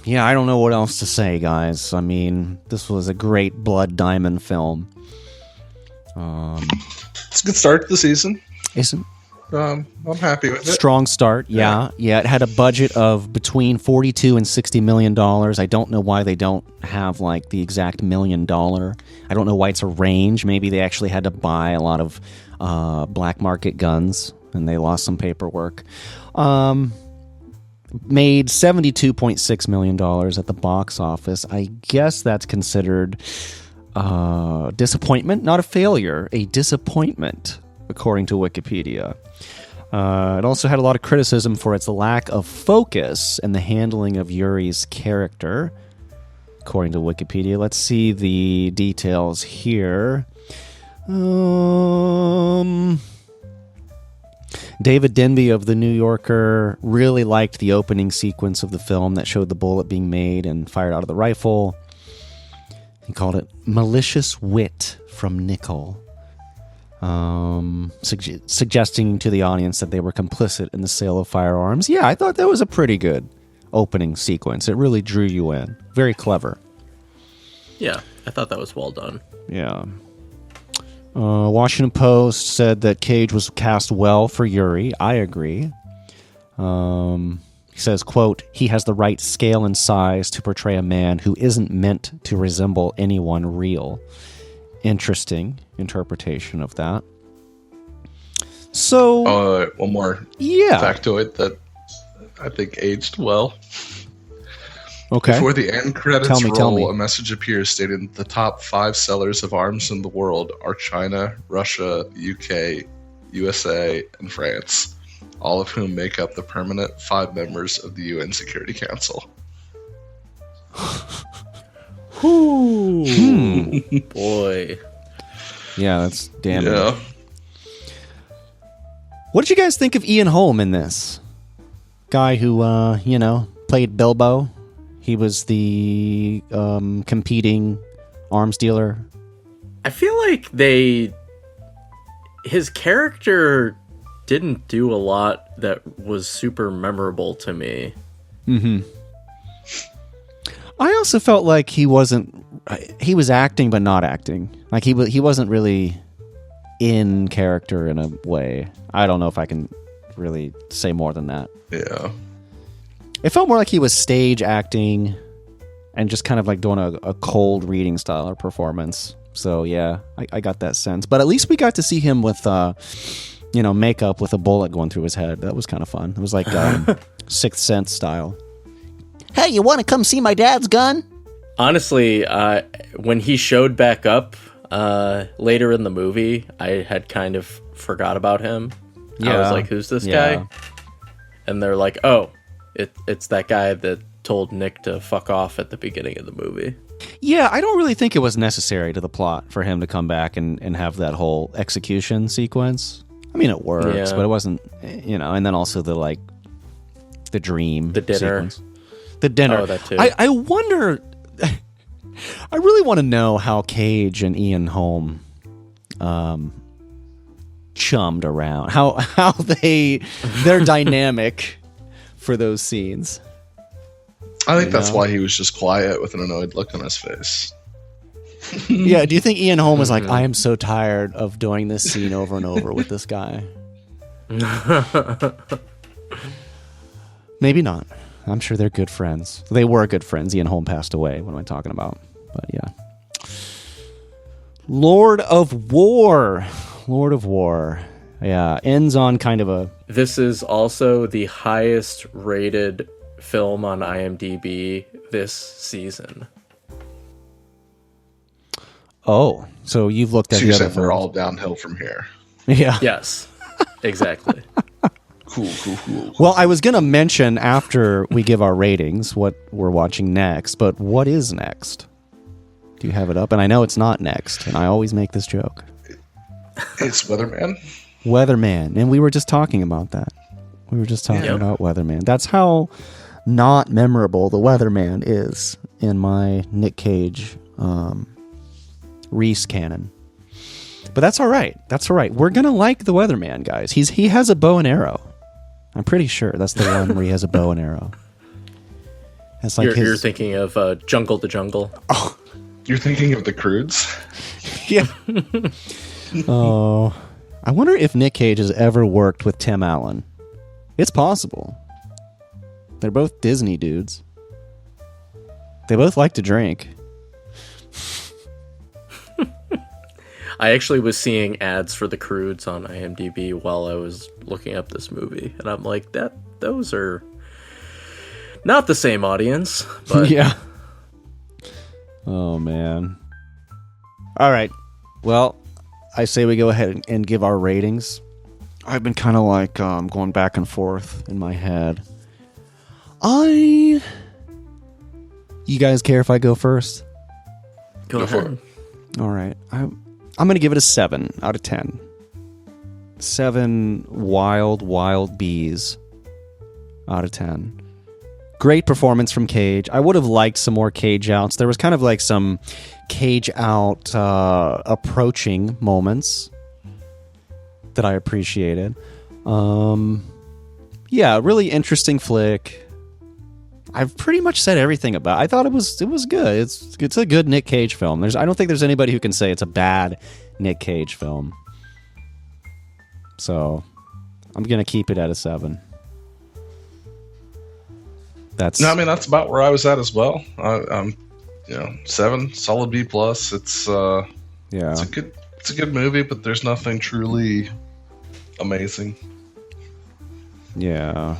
Yeah, I don't know what else to say, guys. I mean, this was a great Blood Diamond film. It's a good start to the season. Isn't I'm happy with it. strong start, yeah. It had a budget of between $42 and $60 million. I don't know why they don't have like the exact $1 million. I don't know why it's a range. Maybe they actually had to buy a lot of black market guns and they lost some paperwork. Made $72.6 million at the box office. I guess that's considered disappointment, not a failure, a disappointment, according to Wikipedia. It also had a lot of criticism for its lack of focus and the handling of Yuri's character, according to Wikipedia. Let's see the details here. David Denby of The New Yorker really liked the opening sequence of the film that showed the bullet being made and fired out of the rifle. He called it malicious wit from Niccol. Suggesting to the audience that they were complicit in the sale of firearms. Yeah, I thought that was a pretty good opening sequence. It really drew you in. Very clever. Yeah, I thought that was well done. Yeah. Washington Post said that Cage was cast well for Yuri. I agree. He says, quote, he has the right scale and size to portray a man who isn't meant to resemble anyone real. Interesting interpretation of that. So, One more yeah. factoid that I think aged well. Okay. Before the end credits Tell me. roll, a message appears stating the top 5 sellers of arms in the world are China, Russia, UK, USA, and France, all of whom make up the permanent 5 members of the UN Security Council. Boy. Yeah, that's damning. Yeah. What did you guys think of Ian Holm in this? Guy who, played Bilbo. He was the competing arms dealer. I feel like his character didn't do a lot that was super memorable to me. Mm-hmm. I also felt like he was acting but not acting. Like he wasn't really in character in a way. I don't know if I can really say more than that. Yeah. It felt more like he was stage acting and just kind of like doing a cold reading style or performance. So yeah, I got that sense. But at least we got to see him with makeup with a bullet going through his head. That was kind of fun. It was like Sixth Sense style. Hey, you want to come see my dad's gun? Honestly, when he showed back up later in the movie, I had kind of forgot about him. Yeah. I was like, who's this guy? And they're like, oh, it's that guy that told Nick to fuck off at the beginning of the movie. Yeah, I don't really think it was necessary to the plot for him to come back and have that whole execution sequence. I mean, it works, but it wasn't, and then also the dream The dinner. sequence. The dinner. Oh, that too. I wonder, I really want to know how Cage and Ian Holm chummed around, how their dynamic for those scenes. I think that's why he was just quiet with an annoyed look on his face. Yeah, do you think Ian Holm was like, I am so tired of doing this scene over and over with this guy? Maybe not. I'm sure they're good friends. They were good friends. Ian Holm passed away. What am I talking about? But yeah. Lord of War. Lord of War. Yeah, ends on kind of a... This is also the highest rated film on IMDb this season. Oh, so you've looked at So the you're other saying we're films. all downhill from here. Yeah. Yes, exactly. Cool. Well, I was going to mention after we give our ratings what we're watching next, but what is next? Do you have it up? And I know it's not next, and I always make this joke. It's Weatherman. Weatherman, and we were just talking about that. We were just talking Yep. about Weatherman. That's how not memorable the Weatherman is in my Nic Cage Reese canon. But that's all right. That's all right. We're gonna like the Weatherman, guys. He has a bow and arrow. I'm pretty sure that's the one where he has a bow and arrow. It's like You're thinking of Jungle to Jungle. You're thinking of the Crudes? Yeah. Oh, I wonder if Nic Cage has ever worked with Tim Allen. It's possible. They're both Disney dudes. They both like to drink. I actually was seeing ads for the Crudes on IMDb while I was looking up this movie, and I'm like, those are not the same audience, but Yeah. Oh, man. All right. Well, I say we go ahead and give our ratings. I've been kind of like going back and forth in my head. You guys care if I go first? go for ahead. All right. I'm going to give it a 7 out of 10. 7 wild bees out of 10. Great performance from Cage. I would have liked some more Cage outs. There was kind of like some Cage out approaching moments that I appreciated. Yeah, really interesting flick. I've pretty much said everything about it. I thought it was good. It's a good Nic Cage film. I don't think there's anybody who can say it's a bad Nic Cage film. So I'm gonna keep it at a 7. That's That's about where I was at as well. I'm 7, solid B plus. It's yeah. it's a good movie, but there's nothing truly amazing. Yeah.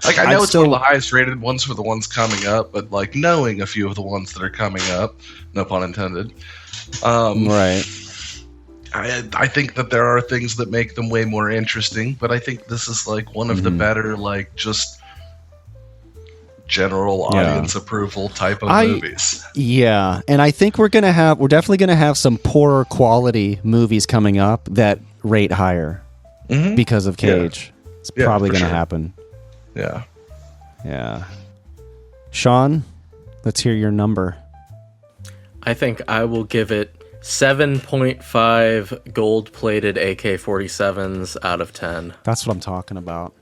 Like, I know I'd it's one of the highest rated ones for the ones coming up, but like knowing a few of the ones that are coming up, no pun intended. Right. I think that there are things that make them way more interesting, but I think this is like one of the better, like, just general audience approval type of movies. Yeah, and I think we're definitely gonna have some poorer quality movies coming up that rate higher because of Cage. It's probably gonna happen. Yeah. Yeah. Sean, let's hear your number. I think I will give it 7.5 gold-plated AK-47s out of 10. That's what I'm talking about.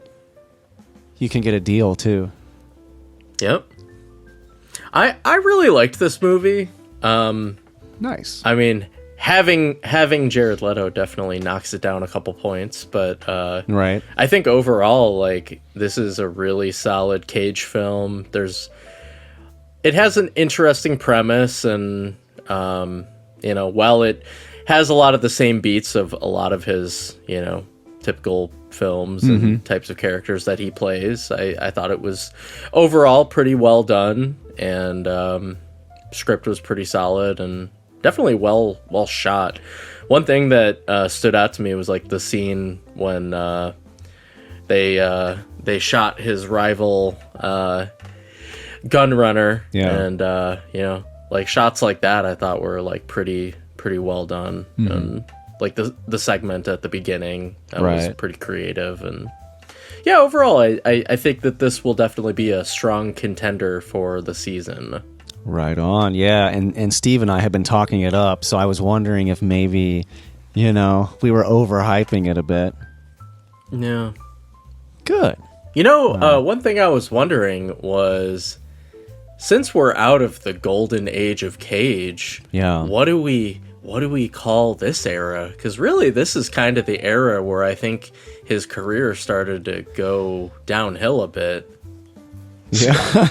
You can get a deal too. Yep. I really liked this movie. Nice. I mean, having Jared Leto definitely knocks it down a couple points, but Right. I think overall, like, this is a really solid Cage film. It has an interesting premise, and while it has a lot of the same beats of a lot of his, typical films and types of characters that he plays, I thought it was overall pretty well done, and script was pretty solid and definitely well shot. One thing that stood out to me was like the scene when they shot his rival gun runner, and like shots like that I thought were like pretty well done, and like the segment at the beginning that was pretty creative, and overall I think that this will definitely be a strong contender for the season. Right on. Yeah, and Steve and I have been talking it up, so I was wondering if maybe, we were overhyping it a bit. Yeah. Good. One thing I was wondering was, since we're out of the golden age of Cage, what do we call this era? Because really, this is kind of the era where I think his career started to go downhill a bit. Yeah.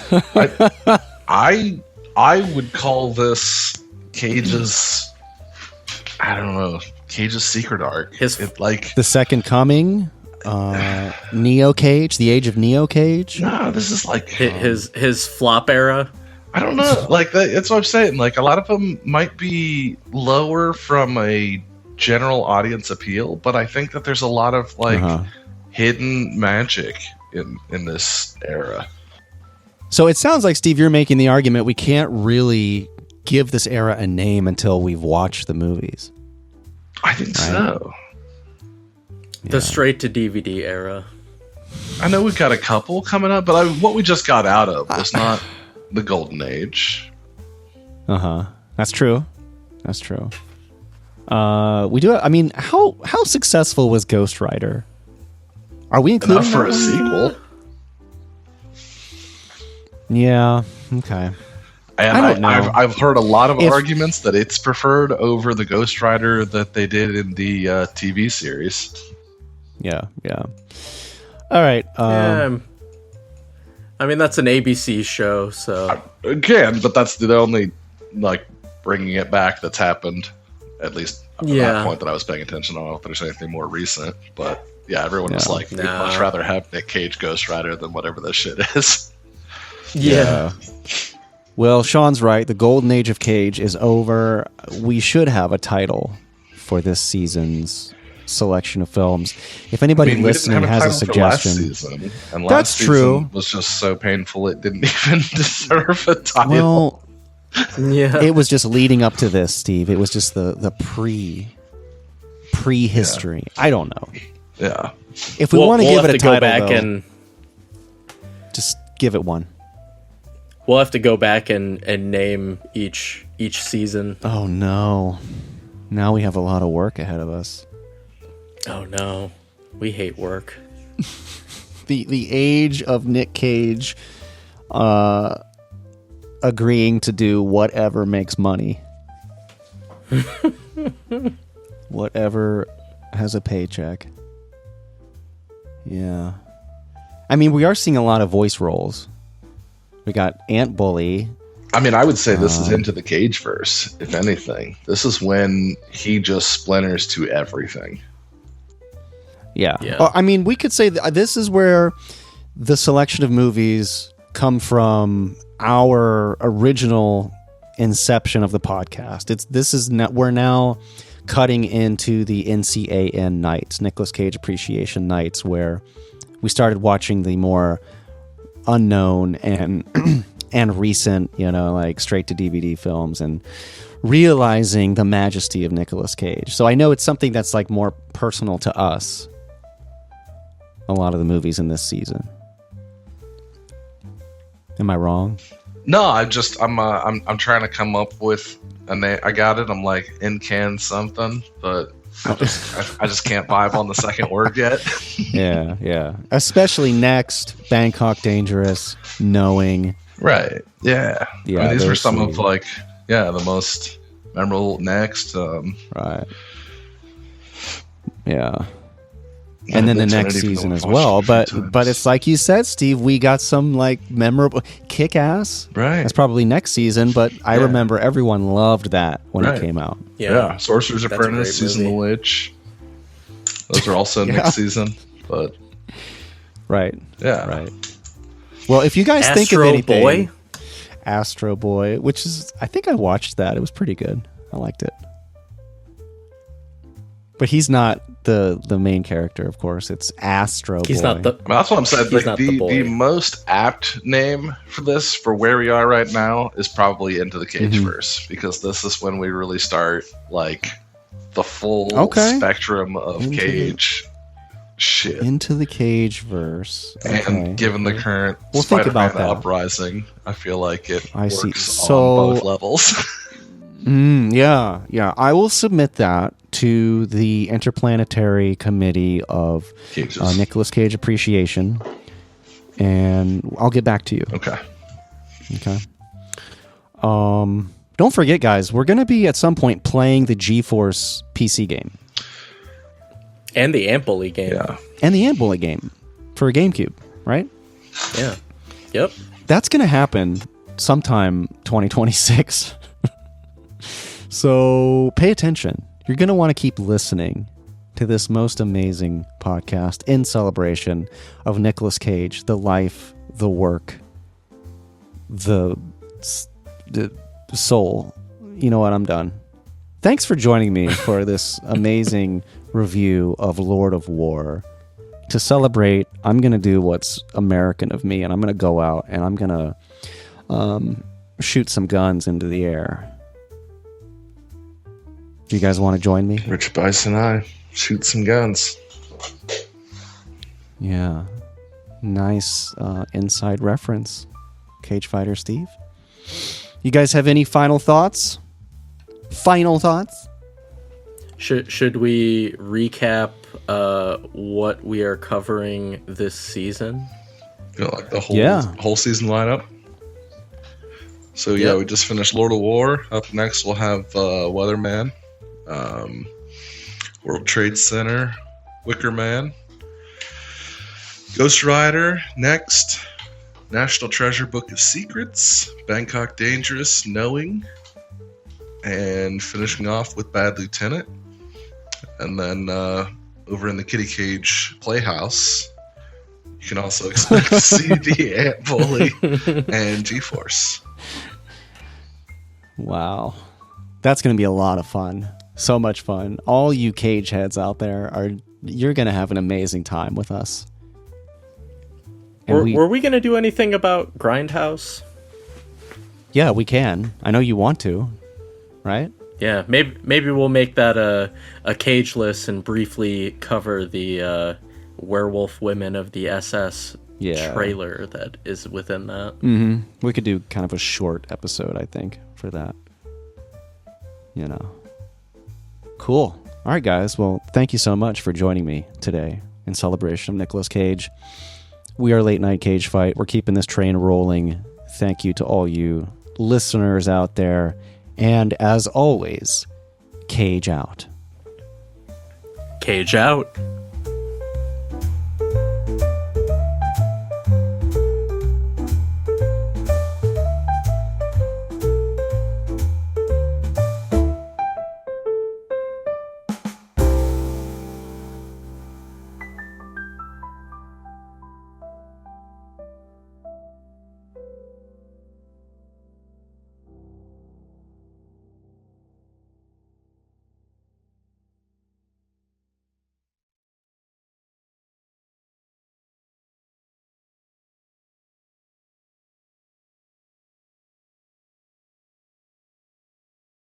I would call this Cage's, I don't know, Cage's secret arc. Like The Second Coming, Neo Cage, the age of Neo Cage. No, this is like his flop era. I don't know. Like that's what I'm saying. Like a lot of them might be lower from a general audience appeal, but I think that there's a lot of like hidden magic in this era. So it sounds like, Steve, you're making the argument we can't really give this era a name until we've watched the movies. I think so. The straight to DVD era. I know we've got a couple coming up, but what we just got out of was not the golden age. That's true. That's true. We do. I mean, how successful was Ghost Rider? Are we including Enough for a sequel? Yeah. Okay. And I don't know. I've heard a lot of arguments that it's preferred over the Ghost Rider that they did in the TV series. Yeah. All right. I mean, that's an ABC show, so Again, but that's the only like bringing it back that's happened. At least up to that point that I was paying attention. I don't know if there's anything more recent, but yeah, everyone was like, we'd much rather have Nic Cage Ghost Rider than whatever this shit is. Yeah. Well, Sean's right. The golden age of Cage is over. We should have a title for this season's selection of films. If anybody listening has a suggestion, and that's true. Was just so painful it didn't even deserve a title. Well, it was just leading up to this, Steve. It was just the pre-history. I don't know. Yeah. If we want to give it a title, go back though, and just give it one. We'll have to go back and name each season. Oh no! Now we have a lot of work ahead of us. Oh no, we hate work. The age of Nic Cage, agreeing to do whatever makes money, whatever has a paycheck. Yeah, I mean, we are seeing a lot of voice roles. We got Ant Bully. I mean, I would say this is into the Cageverse, if anything. This is when he just splinters to everything. Yeah. Well, I mean, we could say that this is where the selection of movies come from our original inception of the podcast. We're now cutting into the NCAN nights, Nicolas Cage Appreciation Nights, where we started watching the more unknown and and recent, like straight to DVD films, and realizing the majesty of Nicolas Cage. So I know it's something that's like more personal to us. A lot of the movies in this season. Am I wrong? No, I'm trying to come up with a name. I got it. I'm like in can something, but I just can't vibe on the second word yet. Yeah. Especially Next, Bangkok Dangerous, Knowing. Right. Yeah. I mean, these were some of the most memorable. Next. Right. Yeah. And then the next season as well. But it's like you said, Steve, we got some like memorable Kick-Ass. Right. That's probably next season, but I remember everyone loved that when it came out. Yeah. Sorcerer's Apprentice, Season of the Witch. Those are also next season. But right. Yeah. Right. Well, if you guys think of Astro anything, Boy? Astro Boy, which is, I think I watched that. It was pretty good. I liked it. But he's not the main character, of course. It's Astro Boy. He's not the. That's what I'm saying. He's not the boy. The most apt name for this, for where we are right now, is probably Into the Cageverse, because this is when we really start like the full spectrum of Cage shit. Into the Cageverse. And given the current We'll think about Spider-Man that. uprising, I feel like it I works see. on both levels. Yeah. I will submit that to the Interplanetary Committee of Nicolas Cage Appreciation, and I'll get back to you. Okay. Don't forget, guys, we're going to be at some point playing the GeForce PC game. And the Ant Bully game. Yeah. And the Ant Bully game for GameCube, right? Yeah. Yep. That's going to happen sometime 2026. So pay attention. You're going to want to keep listening to this most amazing podcast in celebration of Nicolas Cage, the life, the work, the soul. You know what? I'm done. Thanks for joining me for this amazing review of Lord of War. To celebrate, I'm going to do what's American of me, and I'm going to go out and I'm going to shoot some guns into the air. Do you guys want to join me? Rich Bison and I shoot some guns. Yeah. Nice inside reference. Cagefighter Steve. You guys have any final thoughts? Final thoughts? Should we recap what we are covering this season? You know, like the whole season lineup. So yeah, we just finished Lord of War. Up next, we'll have Weatherman, World Trade Center, Wicker Man, Ghost Rider. Next, National Treasure: Book of Secrets, Bangkok Dangerous, Knowing, and finishing off with Bad Lieutenant. And then over in the Kitty Cage Playhouse, you can also expect to see the Ant Bully and G-Force. Wow. That's going to be a lot of fun. So much fun. All you Cage heads out there, you're going to have an amazing time with us. Were we going to do anything about Grindhouse? Yeah, we can. I know you want to, right? Yeah, maybe we'll make that a Cage list and briefly cover the Werewolf Women of the SS trailer that is within that. Mm-hmm. We could do kind of a short episode, I think, for that. You know. Cool. All right, guys. Well, thank you so much for joining me today in celebration of Nicolas Cage. We are Late Night Cage Fight. We're keeping this train rolling. Thank you to all you listeners out there. And as always, Cage out. Cage out.